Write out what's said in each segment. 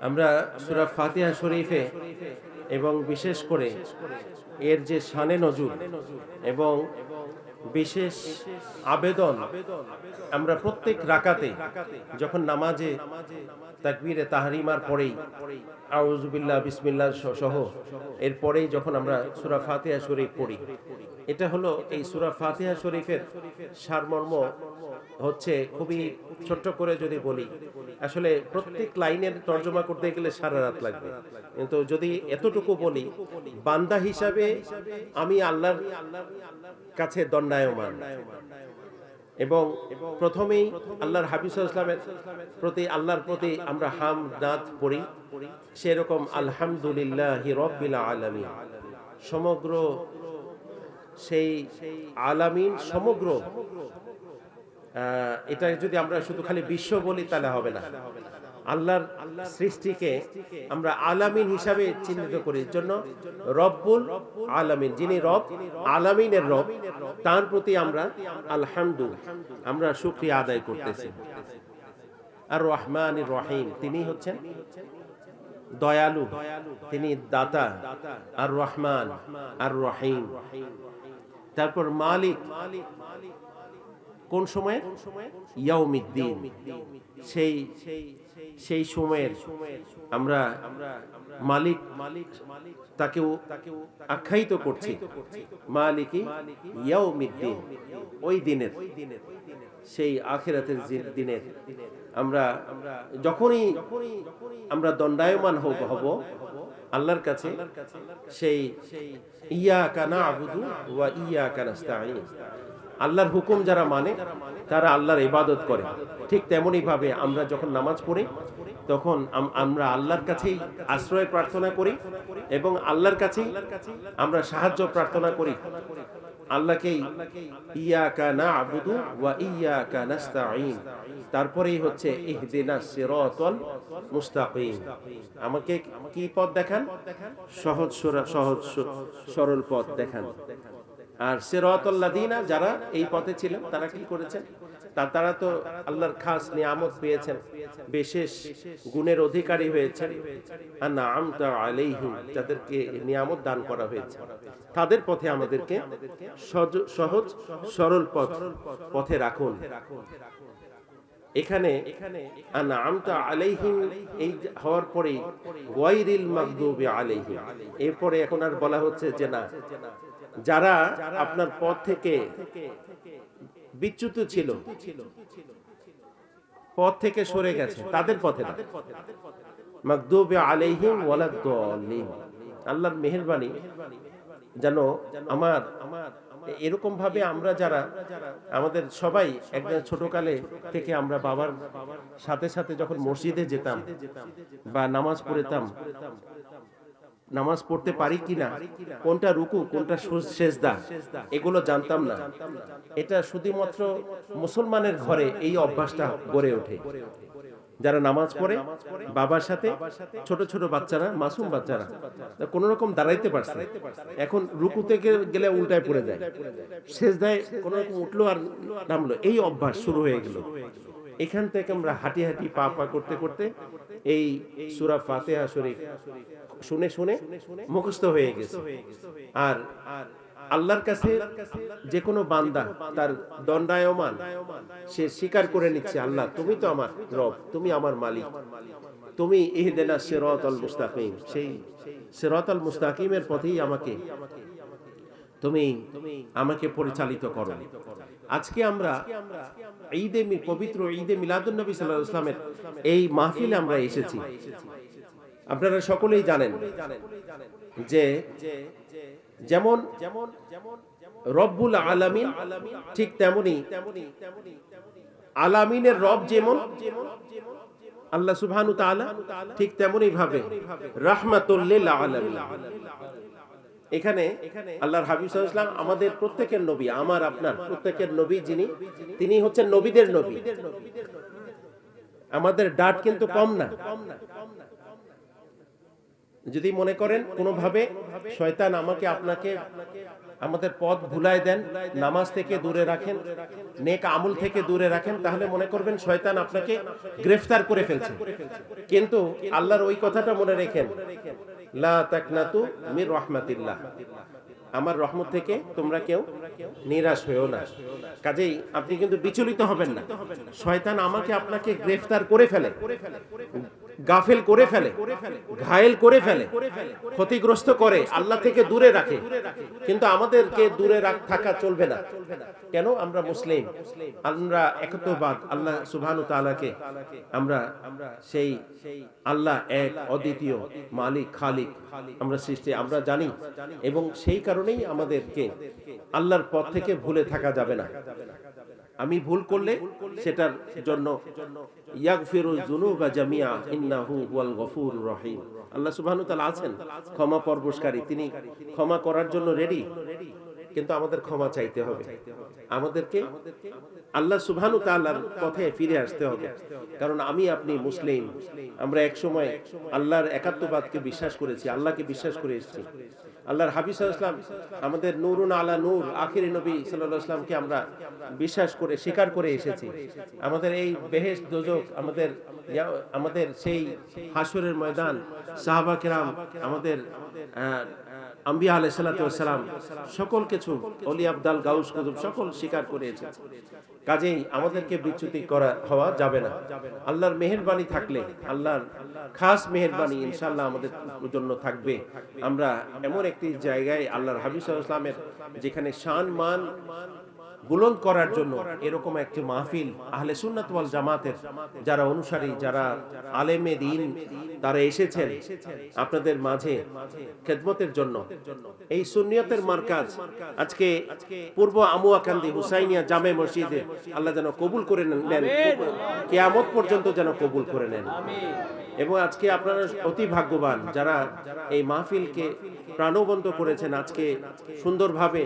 আমরা সূরা ফাতিহা শরীফে এবং বিশেষ করে এর যে শানে নজুল এবং বিশেষ আবেদন, আমরা প্রত্যেক রাকাতে যখন নামাজে তাকবীরে তাহরিমার পরেই আউযু বিল্লাহ বিসমিল্লাহ সহ এরপরেই যখন আমরা সূরা ফাতিহা শরীফ পড়ি, এটা হলো এই সূরা ফাতিহা শরীফের সারমর্ম হচ্ছে, খুবই ছোট্ট করে যদি বলি, আসলে প্রত্যেক লাইনের তর্জমা করতে গেলে সারা রাত লাগবে, কিন্তু যদি এতটুকু বলি, বান্দা হিসাবে আমি আল্লাহর কাছে দণ্ডায়মান এবং প্রথমেই আল্লাহর হাবিব সাল্লাল্লাহু আলাইহি ওয়াসাল্লামের প্রতি, আল্লাহর প্রতি আমরা হামদ পড়ি, সেরকম আলহামদুলিল্লাহি রাব্বিল আলামিন, সমগ্র সেই আলামিন সমগ্র, এটা যদি আমরা শুধু খালি বিশ্ব বলি তাহলে হবে না। আল্লাহর সৃষ্টিকে আমরা আলামিন হিসাবে চিহ্নিত করি, জন্য রব্বুল আলামিন, যিনি রব, আলামিনের রব, তার প্রতি আমরা আলহামদু, আমরা শুকরিয়া আদায় করতেছি। আর রহমানির রহিম, তিনি হচ্ছেন দয়ালু, তিনি দাতা, আর রহমান আর রহিম। তারপর মালিক, কোন সময়? ইয়াউমিদ্দিন, সেই সময়ের আমরা মালিক তাকেও আখ্যায়িত করছি, মালিকি ইয়াউমিদ্দিন, ওই দিনের, সেই আখিরাতের দিনের আমরা যখনই আমরা দণ্ডায়মান হব আল্লাহর কাছে, সেই ইয়াকা না'বুদু ওয়া ইয়াকা নাস্তাঈন, আল্লাহর হুকুম যারা মানে তারা আল্লাহর ইবাদত করে। ঠিক তেমনি ভাবে আমরা যখন নামাজ পড়ি তখন আমরা আল্লাহর কাছেই আশ্রয় প্রার্থনা করি এবং আল্লাহর কাছেই আমরা সাহায্য প্রার্থনা করি। আল্লাহকেই ইয়াকা না'বুদু ওয়া ইয়াকা নাস্তাঈন, তারপরেই হচ্ছে ইহদিনাস সিরাতাল মুস্তাকিম, আমাকে কি পথ দেখান? সহজ সরল পথ দেখান। আর সিরাতাল লাযিনা, যারা এই পথে ছিলেন তারা কি করেছেন? তারা তো আল্লাহর খাস নিয়ামত পেয়েছেন, বিশেষ গুণের অধিকারী হয়েছেন, আনআমতা আলাইহিম, যাদেরকে নিয়ামত দান করা হয়েছে, তাদের পথে আমাদেরকে সহজ সরল পথে রাখুন। এখানে আনআমতা আলাইহিম এই হওয়ার পরে গায়রিল মাগদুবি আলাইহিম, এরপরে এখন আর বলা হচ্ছে যে না, যারা আপনার পথ থেকে বিচ্যুত ছিল, পথ থেকে সরে গেছে, তাদের পথে না। মাগদুবি আলাইহিম ওয়ালাদ-দাল্লিন, আল্লাহর মেহেরবানি যেন আমার এরকম ভাবে আমরা যারা, আমাদের সবাই একদম ছোটকালে থেকে আমরা বাবার সাথে সাথে যখন মসজিদে যেতাম বা নামাজ পড়তাম, নামাজ পড়তে পারি কিনা, কোনটা রুকু কোনটা সেজদা এগুলো জানতাম না। এটা শুধুমাত্র মুসলমানের ঘরে এই অভ্যাসটা গড়ে ওঠে। যারা নামাজ পড়ে বাবার সাথে, ছোট ছোট বাচ্চারা, মাসুম বাচ্চারা কোন রকম দাঁড়াইতে পারছে, এখন রুকুতে গেলে উল্টায় পড়ে যায়, সেজদায় কোন রকম উঠলো আর নামলো, এই অভ্যাস শুরু হয়ে গেল। এখান থেকে আমরা হাঁটি হাঁটি পা পা করতে করতে এই সূরা ফাতিহা শরীফ শুনে শুনে মুখস্থ হয়ে গেছে। আর আল্লাহর কাছে যে কোনো বান্দা তার দণ্ডায়মান, সে স্বীকার করে নিচ্ছে, আল্লাহ তুমি তো আমার রব, তুমি আমার মালিক, তুমি ইহদিনাস সিরাতাল মুস্তাকিম, সেই সিরাতাল মুস্তাকিমের পথেই তুমি আমাকে পরিচালিত করো। আজকে আমরা পবিত্র ঈদে মিলাদুন নবী সাল্লাল্লাহু আলাইহি ওয়াসাল্লামের এই মাহফিলে আমরা এসেছি। আপনারা সকলেই জানেন যে যেমন রব্বুল আলামিন, ঠিক তেমনি আলামিনের রব যেমন আল্লাহ সুবহানাহু ওয়া তাআলা, ঠিক তেমনি ভাবে রাহমাতুল লিল আলামিন। এখানে আল্লাহর হাবিব সাল্লাল্লাহু আলাইহি ওয়াসাল্লাম আমাদের প্রত্যেকের নবী, আমার আপনার প্রত্যেকের নবী, যিনি তিনি হচ্ছেন নবীদের নবী। আমাদের ডাট কিন্তু কম না। যদি মনে করেন কোনোভাবে শয়তান আমাকে আপনাকে আমাদের পথ ভুলায় দেন, নামাজ থেকে দূরে রাখেন, নেক আমল থেকে দূরে রাখেন, তাহলে মনে করবেন শয়তান আপনাকে গ্রেফতার করে ফেলছে। কিন্তু আল্লাহর ওই কথাটা মনে রেখেন, লা তাকনাতু মির রাহমাতিল্লাহ, আমার রহমত থেকে তোমরা কেউ নিরাশ হয়েও না। কাজেই আপনি কিন্তু বিচলিত হবেন না। শয়তান আমাকে আপনাকে গ্রেফতার করে ফেলে, গাফেল করে ফেলে, ঘায়েল করে ফেলে, ক্ষতিগ্রস্ত করে, আল্লাহ থেকে দূরে রাখে, কিন্তু আমাদেরকে দূরে থাকা চলবে না। কেন? আমরা মুসলিম, আমরা একত্ববাদ, আল্লাহ সুবহানাহু ওয়া তাআলাকে আমরা সেই আল্লাহ এক অদ্বিতীয় মালিক খালিক আমরা সৃষ্টি আমরা জানি, এবং সেই কারণেই আমাদেরকে আল্লাহর পথ থেকে ভুলে থাকা যাবে না। আমি ভুল করলে সেটার জন্য ইয়াগফিরুয যুনুবা জামিআ ইন্নাহু হুয়াল গফুরুর রহিম, আল্লাহ সুবহানাহু ওয়া তাআলা আছেন ক্ষমা পরবশকারী, তিনি ক্ষমা করার জন্য রেডি। কিন্তু আমাদের ক্ষমা চাইতে হবে, আমাদেরকে আল্লাহ সুবহানাহু ওয়া তাআলার পথে ফিরে আসতে হবে। কারণ আমি আপনি মুসলিম, আমরা এক সময় আল্লাহর একাত্মবাদকে বিশ্বাস করেছি, আল্লাহকে বিশ্বাস করে এসেছি। আল্লাহর হাবিব সাল্লাল্লাহু আলাইহি ওয়াসাল্লাম আমাদের নূরুন আলা নূর আখিরি নবী সাল্লাল্লাহু আলাইহি ওয়াসাল্লামকে আমরা বিশ্বাস করে স্বীকার করে এসেছি। আমাদের এই বেহেশত দোজখ, আমাদের সেই হাসরের ময়দান, সাহাবা কেরাম, আমাদের আম্বিয়া আলাইহিস সালাতু ওয়াস সালাম, সকল কিছু ওলি আবদাল গাউস কুতুব সকল স্বীকার করে এসেছে। কাজেই আমাদেরকে বিচ্যুতি হওয়া যাবে না। আল্লাহর মেহেরবানি থাকলে, আল্লাহর খাস মেহেরবানি ইনশাআল্লাহ আমাদের জন্য থাকবে। আমরা এমন একটি জায়গায় আল্লাহর হাবিব সাল্লাল্লাহু আলাইহি ওয়াসাল্লামের যেখানে শান মান বুলন্দ করার জন্য এরকম একটি মাহফিল আহলে সুন্নাত ওয়াল জামাতের যারা অনুসারী, যারা আলেমে দ্বীন, তারা এসেছেন আপনাদের মাঝে খেদমতের জন্য। এই সুন্নিয়তের মার্কাজ আজকে পূর্ব আমুয়াকান্দি হুসাইনিয়া জামে মসজিদে আল্লাহ যেন কবুল করে নেন, কিয়ামত পর্যন্ত যেন কবুল করে নেন। এবং আজকে আপনারা অতি ভাগ্যবান যারা এই মাহফিলকে প্রাণবন্ত করেছেন, আজকে সুন্দরভাবে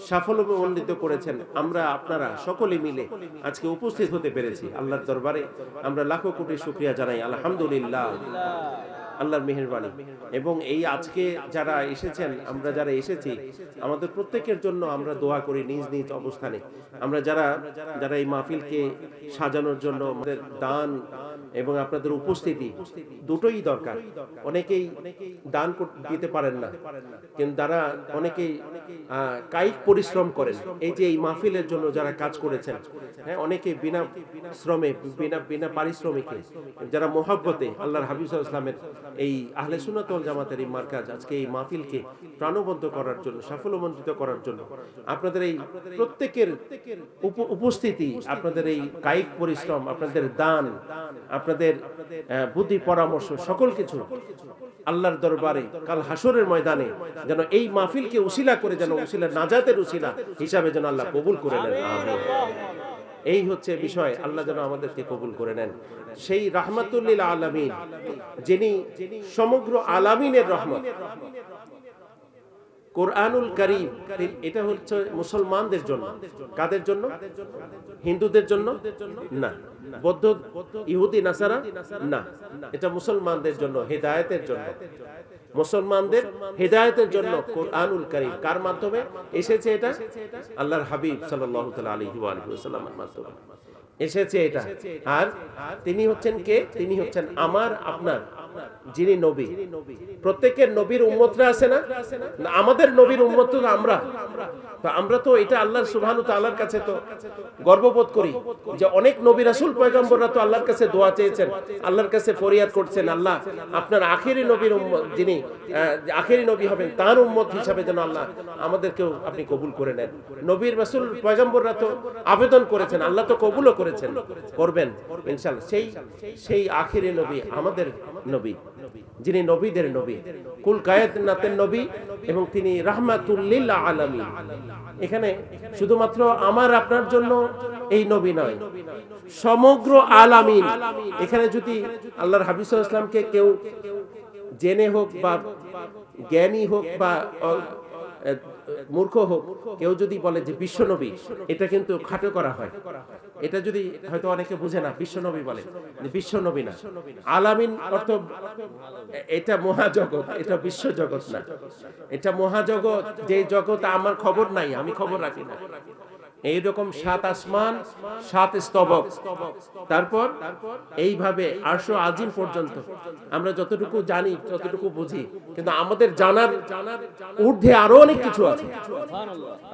সাফল্যমণ্ডিত করেছেন। আমরা আপনারা সকলে মিলে আজকে উপস্থিত হতে পেরেছি। আল্লাহর দরবারে আমরা লাখো কোটি শুকরিয়া জানাই, আলহামদুলিল্লাহ, আল্লাহর মেহেরবানি। এবং এই আজকে যারা এসেছেন, আমরা যারা এসেছি, আমাদের প্রত্যেকের জন্য আমরা দোয়া করি নিজ নিজ অবস্থানে। আমরা যারা এই মাহফিলকে সাজানোর জন্য আমাদের দান এবং আপনাদের উপস্থিতি দুটোই দরকার। অনেকেই দান দিতে পারেন না, কিন্তু যারা অনেকেই কায়িক পরিশ্রম করেন, এই যে এই মাহফিলের জন্য যারা কাজ করেছেন, হ্যাঁ, অনেকে বিনা শ্রমে, বিনা পারিশ্রমিকে, যারা মোহাব্বতে আল্লাহর হাবিব সাল্লাল্লাহু আলাইহি ওয়াসাল্লামের এই আহলে সুন্নাত ওয়াল জামাতের এই মার্কাজ আজকে এই মাহফিলকে প্রাণবন্ত করার জন্য, সাফল্যমণ্ডিত করার জন্য আপনাদের এই প্রত্যেকের উপস্থিতি, আপনাদের এই কায়িক পরিশ্রম, আপনাদের দান, আপনাদের বুদ্ধি পরামর্শ, সকল কিছু আল্লাহর দরবারে কাল হাসরের ময়দানে যেন এই মাহফিলকে উসিলা করে, যেন উসিলা নাজাতের উসিলা হিসাবে যেন আল্লাহ কবুল করে নেন। আমিন। এই হচ্ছে বিষয়, আল্লাহ যেন আমাদেরকে কবুল করে নেন। সেই রাহমাতুল লিল আলামিন, যিনি সমগ্র আলামিনের রহমত, কোরআনুল কারীম, এটা হচ্ছে মুসলমানদের জন্য। কাদের জন্য? হিন্দুদের জন্য না, বৌদ্ধ, ইহুদি, নাসারা না, এটা মুসলমানদের জন্য, হেদায়েতের জন্য। মুসলমানদের হেদায়েতের জন্য কোরআনুল কারীম কার মাধ্যমে এসেছে? এটা আল্লাহর হাবিব সাল্লাল্লাহু তাআলা আলাইহি ওয়া আলিহি ওয়াসাল্লামের মাধ্যমে এসেছে এটা। আর তিনি হচ্ছেন কে? তিনি হচ্ছেন আমার আপনার যিনি নবী। প্রত্যেকের নবীর উম্মতরা আছে না? আমাদের নবীর উম্মত তো আমরা। তো আমরা তো এটা আল্লাহ সুবহানাহু ওয়া তাআলার কাছে তো গর্ববোধ করি যে অনেক নবী রাসূল পয়গম্বররা তো আল্লাহর কাছে দোয়া চেয়েছেন, আল্লাহর কাছে ফরিয়াদ করছেন, আল্লাহ আপনার আখেরি নবীর উম্মত, যিনি আখেরি নবী হবেন, তার উম্মত হিসাবে যেন আল্লাহ আমাদেরকেও আপনি কবুল করে নেন। নবীর রাসূল পয়গম্বররা তো আবেদন করেছেন, আল্লাহ তো কবুলও করেছেন, করবেন ইনশাআল্লাহ। সেই আখেরি নবী আমাদের নবী, যিনি নবীদের নবী, কুল কায়নাতের নবী, এবং তিনি রাহমাতুল লিল আলামিন। এখানে শুধুমাত্র আমার আপনার জন্য এই নবী নয়, সমগ্র আলামিন। এখানে যদি আল্লাহর হাবিব সাল্লাল্লাহু আলাইহি ওয়াসাল্লামকে কেউ জেনে হোক বা জ্ঞানী হোক বা মূর্খ হোক, কেউ যদি বলে যে বিশ্বনবী, এটা কিন্তু খাটো করা হয়। এটা যদি হয়তো অনেকে বুঝে না, বিশ্বনবী বলে, বিশ্বনবী না, আলামিন অর্থ এটা মহাজগৎ, এটা বিশ্ব জগৎ না, এটা মহাজগৎ, যে জগৎ আমার খবর নাই, আমি খবর রাখি না। এইরকম 7 আসমান, 7 স্তবক, তারপর এইভাবে আরশ আজিম পর্যন্ত আমরা যতটুকু জানি, যতটুকু বুঝি, কিন্তু আমাদের জানার ঊর্ধ্বে আরো অনেক কিছু আছে।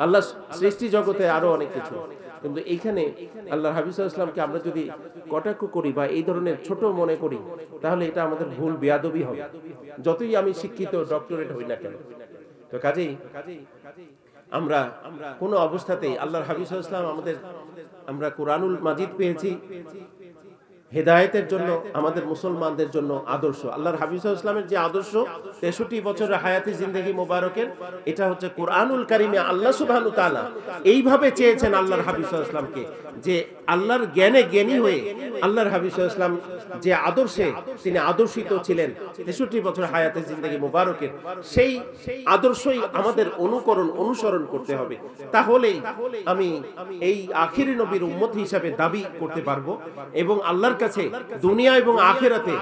আল্লাহ সৃষ্টি জগতে আরো অনেক কিছু, কিন্তু এইখানে আল্লাহ হাবিব সাল্লাল্লাহু আলাইহি ওয়াসাল্লামকে আমরা যদি কটাক্ষ করি বা এই ধরনের ছোট মনে করি, তাহলে এটা আমাদের ভুল, বেয়াদবি হবে, যতই আমি শিক্ষিত ডক্টরেট হই না কেন। তো কাজেই আমরা কোনো অবস্থাতেই আল্লাহর হাবিব সাল্লাল্লাহু আলাইহি ওয়াসাল্লাম আমাদের, আমরা কোরআনুল মাজিদ পেয়েছি হেদায়েতের জন্য, আমাদের মুসলমানদের জন্য আদর্শ। আল্লাহর হাবিব সাল্লাল্লাহু আলাইহি ওয়াসাল্লামের যে আদর্শ 63 বছরের হায়াতি জিন্দেগি মোবারকের, এটা হচ্ছে কোরআনুল কারিমে আল্লাহ সুবহানাহু ওয়া তাআলা এইভাবে চেয়েছেন আল্লাহর হাবিব সাল্লাল্লাহু আলাইহি ওয়াসাল্লামকে, যে আল্লাহর জ্ঞানে জ্ঞানী হয়ে আল্লাহর হাবিব সাল্লাল্লাহু আলাইহি ওয়াসাল্লাম যে আদর্শে তিনি আদর্শিত ছিলেন 63 বছর হায়াতে জিন্দেগি মোবারকের, সেই আদর্শই আমাদের অনুসরণ করতে হবে। তাহলেই আমি এই আখিরি নবীর উম্মত হিসাবে দাবি করতে পারবো এবং আল্লাহর কাছে দুনিয়া এবং আখিরাতে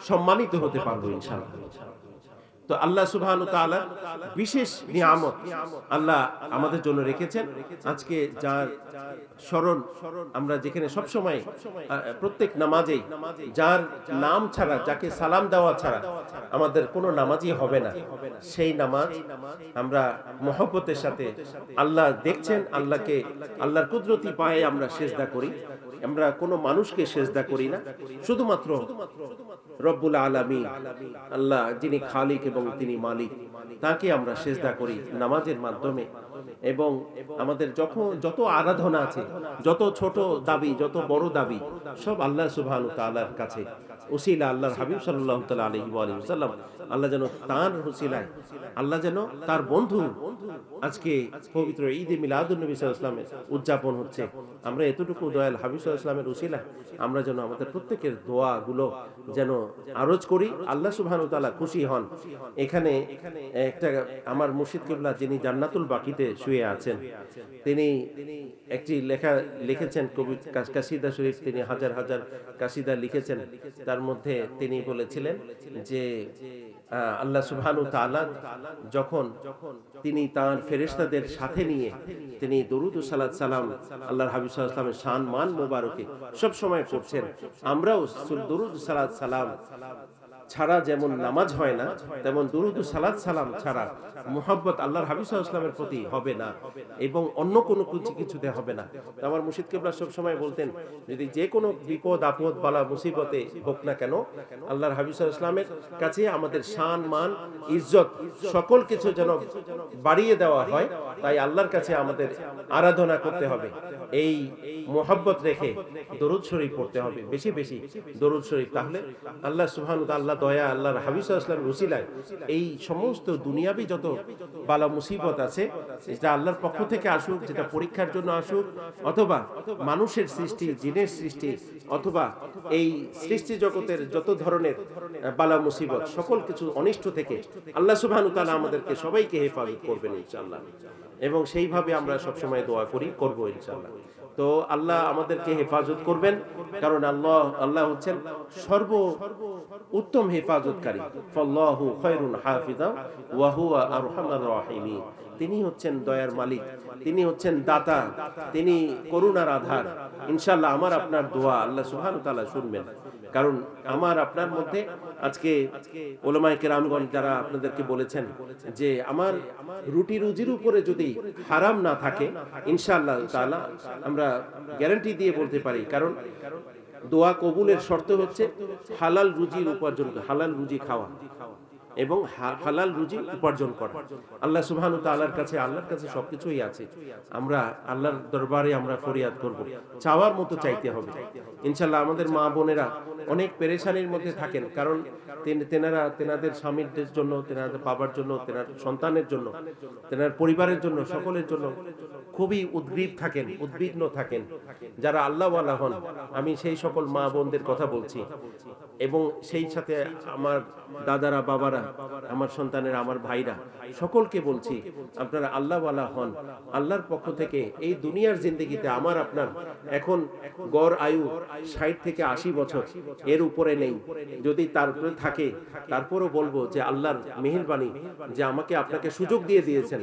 সম্মানিত হতে পারবো ইনশাআল্লাহ। তো আল্লাহ সুবহানাহু ওয়া তাআলা বিশেষ নিয়ামত আল্লাহ আমাদের জন্য রেখেছেন। আজকে যার স্মরণ আমরা যেখানে সব সময় প্রত্যেক নামাজেই যার নাম ছাড়া, যাকে সালাম দেওয়া ছাড়া আমাদের কোনো নামাজই হবে না, সেই নামাজ আমরা মহব্বতের সাথে, আল্লাহ দেখছেন, আল্লাহকে, আল্লাহর কুদরতি পায়ে আমরা সেজদা করি। আমরা কোনো মানুষকে সেজদা করি না, শুধুমাত্র রব্বুল আলামিন, আল্লাহ যিনি খালিক এবং তিনি মালিক, তাকে আমরা সেজদা করি নামাজের মাধ্যমে। এবং আমাদের যত আরাধনা আছে, যত ছোট দাবি, যত বড় দাবি, সব আল্লাহ সুবহানাহু ওয়া তাআলার কাছে উসিলা আল্লাহর হাবিব সাল্লাল্লাহু তাআলা আলাইহি ওয়া সাল্লাম, আল্লাহ যেন তার উসিলায়, আল্লাহ যেন তার বন্ধু, আজকে পবিত্র ঈদে মিলাদুন নবী সাল্লাল্লাহু আলাইহি ওয়াসাল্লামের উদযাপন হচ্ছে, আমরা এতটুকু দয়াল হাবিব সাল্লাল্লাহু আলাইহি ওয়াসাল্লামের উসিলায় আমরা যেন আমাদের প্রত্যেকের দোয়াগুলো যেন আরজ করি, আল্লাহ সুবহানাহু ওয়া তাআলা খুশি হন। এখানে একটা আমার মুর্শিদ কিবলা, যিনি জান্নাতুল বাকিতে শুয়ে আছেন, তিনি একটি লেখা লিখেছেন, কবি কাসিদা শরীফ, তিনি হাজার হাজার কাসিদা লিখেছেন। তার মধ্যে তিনি বলেছিলেন যে আল্লাহ সুবহানাহু ওয়া তাআলা যখন তিনি তার ফেরেশতাদের সাথে নিয়ে তিনি দরুদ ও সালাত সালাম আল্লাহর হাবিব সাল্লাল্লাহু আলাইহি ওয়াসাল্লামের শান মান মোবারকে সব সময় করছেন, আমরাও দরুদ সালাত সালাম ছাড়া যেমন নামাজ হয় না, তেমন দুরুদ ও সালাত সালাম ছাড়া মুহাব্বত আল্লাহর হাবিব সাল্লাল্লাহু আলাইহি ওয়াসাল্লামের প্রতি হবে না, এবং অন্য কোনো কিছুতে হবে না। আমার মুর্শিদ কিবলা সব সময় বলতেন, যদি যে কোনো বিপদ আপদ বালা মুসিবতে হোক না কেন, আল্লাহর হাবিব সাল্লাল্লাহু আলাইহি ওয়াসাল্লামের কাছে আমাদের শান মান ইজ্জত সকল কিছু যেন বাড়িয়ে দেওয়া হয়, তাই আল্লাহর কাছে আমাদের আরাধনা করতে হবে, এই মুহাব্বত রেখে দরুদ শরীফ পড়তে হবে, বেশি বেশি দরুদ শরীফ। তাহলে আল্লাহ সুবহানাহু ওয়া তাআলা দয়া, আল্লাহর হাবিব সাল্লাল্লাহু আলাইহি ওয়াসাল্লামের উসিলায় এই সমস্ত দুনিয়াবি যত বালা মুসিবত আছে, যেটা আল্লাহর পক্ষ থেকে আসুক, যেটা পরীক্ষার জন্য আসুক, অথবা মানুষের সৃষ্টি, জিনের সৃষ্টি, অথবা এই সৃষ্টি জগতের যত ধরনের বালা মুসিবত, সকল কিছু অনিষ্ট থেকে আল্লাহ সুবহানাহু ওয়া তাআলা আমাদেরকে সবাইকে হেফাজত করবেন ইনশাআল্লাহ। এবং সেইভাবে আমরা সবসময় দোয়া করব ইনশাআল্লাহ। তো আল্লাহ আমাদেরকে হেফাজত করবেন, কারণ আল্লাহ হচ্ছেন সর্ব উত্তম হেফাজতকারী। ফাল্লাহু খায়রুন হাফিজা ওয়া হুয়া আরহামুর রাহিমিন। তিনি হচ্ছেন দয়ার মালিক, তিনি হচ্ছেন দাতা, তিনি করুণার আধার। ইনশাআল্লাহ আমার আপনার দোয়া আল্লাহ সুবহানাহু ওয়া তাআলা শুনবেন, কারণ আমার আপনার মধ্যে আজকে উলামায়ে কেরামগণ যারা আপনাদেরকে বলেছেন যে আমার রুটি রুজির উপরে যদি হারাম না থাকে, ইনশাআল্লাহ তাআলা আমরা গ্যারান্টি দিয়ে বলতে পারি, কারণ দোয়া কবুলের শর্ত হচ্ছে হালাল রুজির উপার্জন, হালাল রুজি খাওয়া এবং হালাল রুজি উপার্জন করা। আল্লাহ সুবহানাহু ওয়া তাআলার কাছে, আল্লাহর কাছে সবকিছুই আছে। আমরা আল্লাহর দরবারে আমরা ফরিয়াদ করব, চাওয়ার মতো চাইতে হবে। ইনশাআল্লাহ আমাদের মা বোনেরা অনেক পেরেশানির মধ্যে থাকেন, কারণ তেনাদের স্বামীদের জন্য, তেনাদের বাবার জন্য, তেনার সন্তানের জন্য, তেনার পরিবারের জন্য, সকলের জন্য খুবই উদ্গ্রীব থাকেন, উদ্বিগ্ন থাকেন। যারা আল্লাহওয়ালা হন, আমি সেই সকল মা বোনদের কথা বলছি, এবং সেই সাথে আমার দাদারা, বাবারা, আমার সন্তানেরা, আমার ভাইরা, সকলকে বলছি আপনারা আল্লাহওয়ালা হন। আল্লাহর পক্ষ থেকে এই দুনিয়ার জিন্দেগিতে আমার আপনার এখন গড় আয়ু 60 থেকে 80 বছর, এর উপরে নেই। যদি তারপরে থাকে, তারপরও বলবো যে আল্লাহর মেহেরবানি যে আমাকে আপনাকে সুযোগ দিয়ে দিয়েছেন,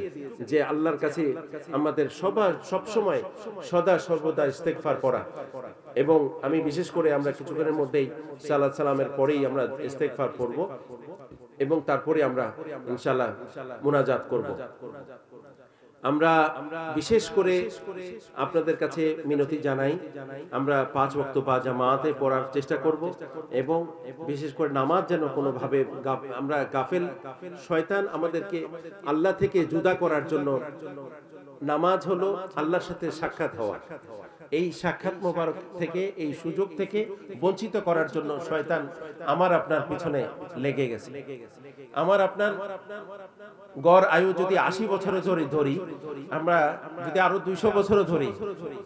যে আল্লাহর কাছে আমাদের সব সময় সদা সর্বদা ইস্তেগফার করা। এবং আমি বিশেষ করে আমরা কিছুক্ষণের মধ্যেই সালাত সালামের পরেই আমরা ইস্তেগফার করব, এবং তারপরে আমরা ইনশাআল্লাহ মুনাজাত করব। আমরা বিশেষ করে আপনাদের কাছে মিনতি জানাই, আমরা 5 ওয়াক্ত বা জামাতে পড়ার চেষ্টা করব, এবং বিশেষ করে নামাজ যেন কোনোভাবে আমরা গাফেল, শয়তান আমাদেরকে আল্লাহ থেকে জুদা করার জন্য, নামাজ হলো আল্লাহর সাথে সাক্ষাৎ হওয়া, এই সাক্ষাৎ মোবারক থেকে, এই সুযোগ থেকে বঞ্চিত করার জন্য শয়তান আমার আপনার পিছনে লেগে গেছে। আমার আপনার গড় আয়ু যদি 80 বছরে ধরি, আমরা যদি আরো 200 বছরও ধরি,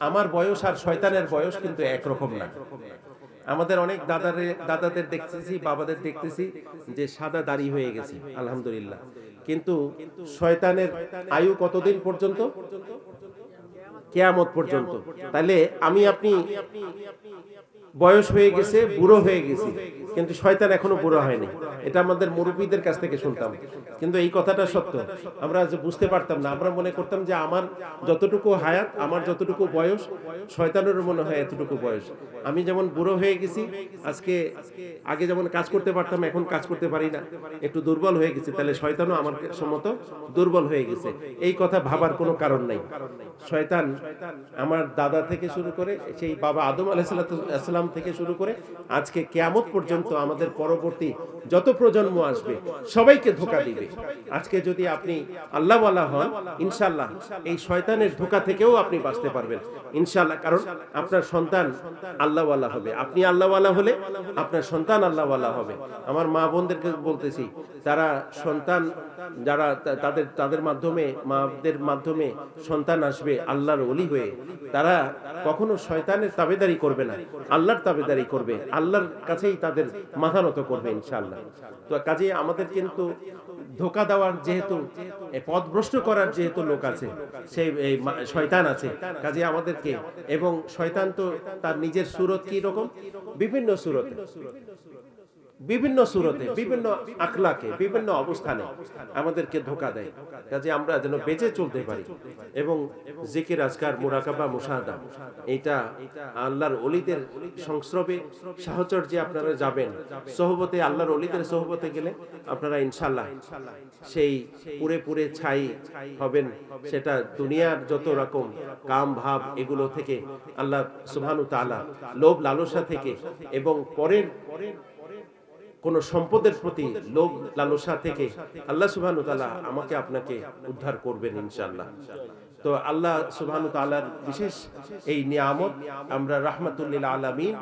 আমার বয়স আর শয়তানের বয়স কিন্তু একরকম না। আমাদের অনেক দাদাদের দেখতেছি, বাবাদের দেখতেছি যে সাদা দাড়ি হয়ে গেছে, আলহামদুলিল্লাহ, কিন্তু শয়তানের আয়ু কতদিন পর্যন্ত? কিয়ামত পর্যন্ত। তাহলে আমি আপনি বয়স হয়ে গেছে, বুড়ো হয়ে গেছি, কিন্তু শয়তান এখনো বুড়ো হয়নি। এটা আমাদের মুরব্বীদের কাছ থেকে শুনতাম, কিন্তু এই কথাটা সত্য। আমরা যে বুঝতে পারতাম না, আমরা মনে করতাম যে আমার যতটুকু হায়াত, আমার যতটুকু বয়স, শয়তানের মনে হয় এতটুকু বয়স। আমি যেমন বুড়ো হয়ে গেছি আজকে, আগে যেমন কাজ করতে পারতাম এখন কাজ করতে পারি না, একটু দুর্বল হয়ে গেছি, তাহলে শয়তানও আমার মতো দুর্বল হয়ে গেছে। এই কথা ভাবার কোনো কারণ নাই। শয়তান আমার দাদা থেকে শুরু করে, সেই বাবা আদম আলাইহিস সালাম থেকে শুরু করে আজকে কিয়ামত পর্যন্ত আমাদের পরবর্তী যত প্রজন্ম আসবে সবাইকে ধোঁকা দিবে। আজকে যদি আপনি আল্লাহওয়ালা হন, ইনশাআল্লাহ এই শয়তানের ধোঁকা থেকেও আপনি বাঁচতে পারবেন ইনশাআল্লাহ, কারণ আপনার সন্তান আল্লাহওয়ালা হবে। আপনি আল্লাহওয়ালা হলে আপনার সন্তান আল্লাহওয়ালা হবে। আমার মা বোনদেরকে বলতেছি, তারা সন্তান যারা তাদের মাধ্যমে, মাদের মাধ্যমে সন্তান আসবে আল্লাহর ওলি হয়ে, তারা কখনো শয়তানের তাবেদারি করবে না, আল্লাহর তাবেদারি করবে, আল্লাহর কাছেই তাদের মাথা নত করবে ইনশাআল্লাহ। তো কাজে আমাদের কিন্তু ধোঁকা দেওয়ার, যেহেতু পথভ্রষ্ট করার যেহেতু লোক আছে, সেই শয়তান আছে, কাজে আমাদেরকে, এবং শয়তান তো তার নিজের সুরত কি রকম, বিভিন্ন সুরতে, বিভিন্ন আখলাকে, বিভিন্ন অবস্থানে আমাদেরকে ধোঁকা দেয়। কাজে আমরা যেন বেঁচে চলতে পারি, এবং জিকির, আজকার, মুরাকাবা, মুশাহাদা, এটা আল্লাহর ওলিদের সংস্রবে, সাহচর্যে আপনারা যাবেন, সোহবতে, আল্লাহর ওলিদের সোহবতে গেলে আপনারা ইনশাআল্লাহ সেই পুরে ছাই হবেন। সেটা দুনিয়ার যত রকম কাম ভাব, এগুলো থেকে, আল্লাহ সুবহানাহু তাআলা লোভ লালসা থেকে, এবং পরের কোন সম্পদের প্রতি লোভ লালসা থেকে আল্লাহ সুবহানাহু তাআলা আমাকে আপনাকে উদ্ধার করবেন ইনশাআল্লাহ। তো আল্লাহ সুবহানাহু তাআলার বিশেষ এই নিয়ামত, আমরা রাহমাতুল লিল আলামিন,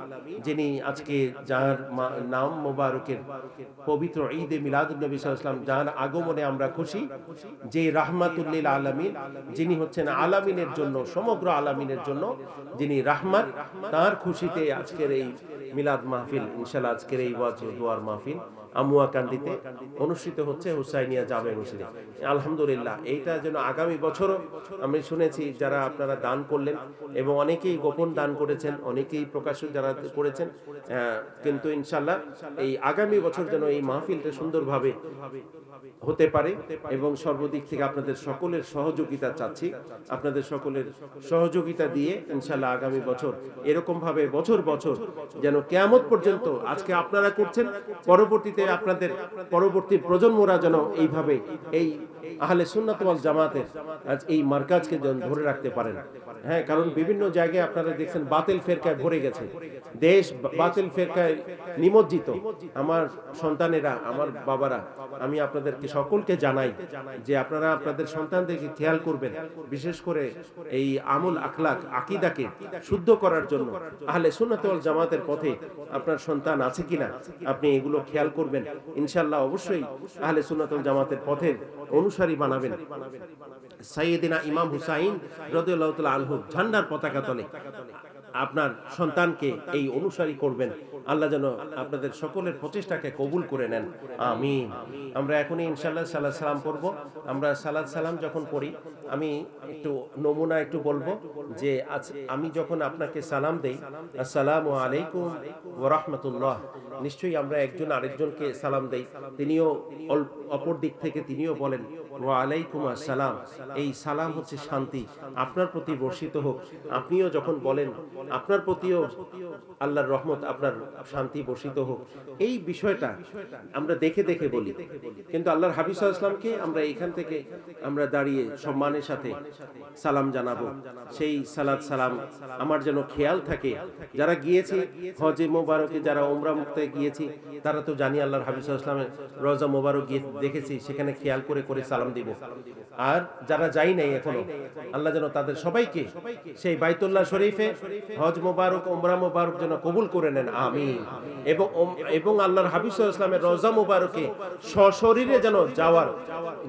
যিনি আজকে যার নাম মোবারকের পবিত্র ঈদে মিলাদুন নবী সাল্লাল্লাহু আলাইহি ওয়াসাল্লাম, যার আগমনে আমরা খুশি, যে রাহমাতুল লিল আলামিন, যিনি হচ্ছেন আলামিনের জন্য, সমগ্র আলামিনের জন্য যিনি রাহমাত, তার খুশিতে আজকের এই মিলাদ মাহফিল, ইনশাআল্লাহ আজকের এই ওয়াজ দোয়ার মাহফিল আমুয়াকান্দিতে অনুষ্ঠিত হচ্ছে, হুসাইনিয়া জামে মসজিদে। আলহামদুলিল্লাহ, এইটা যেন আগামী বছরও, আমি শুনেছি যারা আপনারা দান করলেন, এবং অনেকেই গোপন দান করেছেন, অনেকেই প্রকাশ্য যারা করেছেন, কিন্তু ইনশাআল্লাহ এই আগামী বছর যেন এই মাহফিলটা সুন্দরভাবে হতে পারে, এবং সর্বদিক থেকে আপনাদের সকলের সহযোগিতা চাচ্ছি। আপনাদের সকলের সহযোগিতা দিয়ে ইনশাআল্লাহ আগামী বছর এরকম ভাবে বছর যেন কিয়ামত পর্যন্ত, আজকে আপনারা করছেন, পরবর্তীতে আপনাদের পরবর্তী প্রজন্মরা যেন এইভাবে এই আহলে সুন্নাত ওয়াল জামাতের এই মার্কাজকে যেন ধরে রাখতে পারেন। হ্যাঁ, কারণ বিভিন্ন জায়গায় আপনারা দেখছেন বাতিল ফেরকায় ভরে গেছে, দেশ বাতিল ফেরকায় নিমজ্জিত। আমার সন্তানেরা, আমার বাবারা, আমি আপনাদেরকে সকলকে জানাই যে আপনারা আপনাদের সন্তানদেরকে খেয়াল করবেন, বিশেষ করে এই আমল আখলাক আকীদাকে শুদ্ধ করার জন্য আহলে সুন্নাত ওয়াল জামাতের পথে আপনার সন্তান আছে কিনা আপনি এগুলো খেয়াল করবেন। ইনশাআল্লাহ অবশ্যই আহলে সুন্নাত ওয়াল জামাতের পথের অনুসারী বানাবেন। সাইয়েদিনা ইমাম হুসাইন রাদিয়াল্লাহু তাআলা আনহু ঝান্ডার পতাকা তলে আপনার সন্তানকে এই অনুসারী করবেন। আল্লাহ যেন আপনাদের সকলের প্রচেষ্টাকে কবুল করে নেন, আমিন। আমরা এখনই ইনশাআল্লাহ সালাত সালাম পড়ব। আমরা সালাত সালাম যখন পড়ি, আমি একটু নমুনা একটু বলবো যে আমি যখন আপনাকে সালাম দেই, আসসালামু আলাইকুম ওয়া রাহমাতুল্লাহ, নিশ্চয়ই আমরা একজন আরেকজনকে সালাম দেই, তিনিও অপর দিক থেকে তিনিও বলেন ওয়া আলাইকুম আসসালাম। এই সালাম হচ্ছে শান্তি আপনার প্রতি বর্ষিত হোক। আপনিও যখন বলেন আপনার প্রতিও আল্লাহর রহমত, আপনার শান্তি বর্ষিত হোক। এই বিষয়টা আমরা দেখে দেখে বলি, কিন্তু আল্লাহর হাবিব সাল্লাল্লাহু আলাইহি ওয়াসাল্লামকে আমরা এখান থেকে আমরা দাঁড়িয়ে সম্মানের সাথে সালাম জানাবো। সেই সালাত সালাম আমার যেন খেয়াল থাকে। যারা গিয়েছি হজে মোবারকে, যারা উমরা মুক্তায় গিয়েছি, তারা তো জানি আল্লাহর হাবিব সাল্লাল্লাহু আলাইহি ওয়াসাল্লামের রওজা মোবারক গিয়ে দেখেছি, সেখানে খেয়াল করে করে সালাম দিব। আর যারা যাই নাই এখনো, আল্লাহ যেন তাদের সবাইকে সেই বাইতুল্লাহ শরীফে হজ মোবারক উমরা মোবারক যেন কবুল করে নেন, আমিন। এবং আল্লাহর হাবিব সাল্লাল্লাহু আলাইহি ওয়াসাল্লামের রওজা মোবারকে সশরীরে যেন যাওয়ার,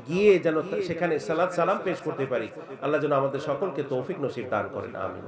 গিয়ে যেন সেখানে সালাত সালাম পেশ করতে পারি। আল্লাহ যেন আমাদের সকলকে তৌফিক নসিব দান করেন, আমিন।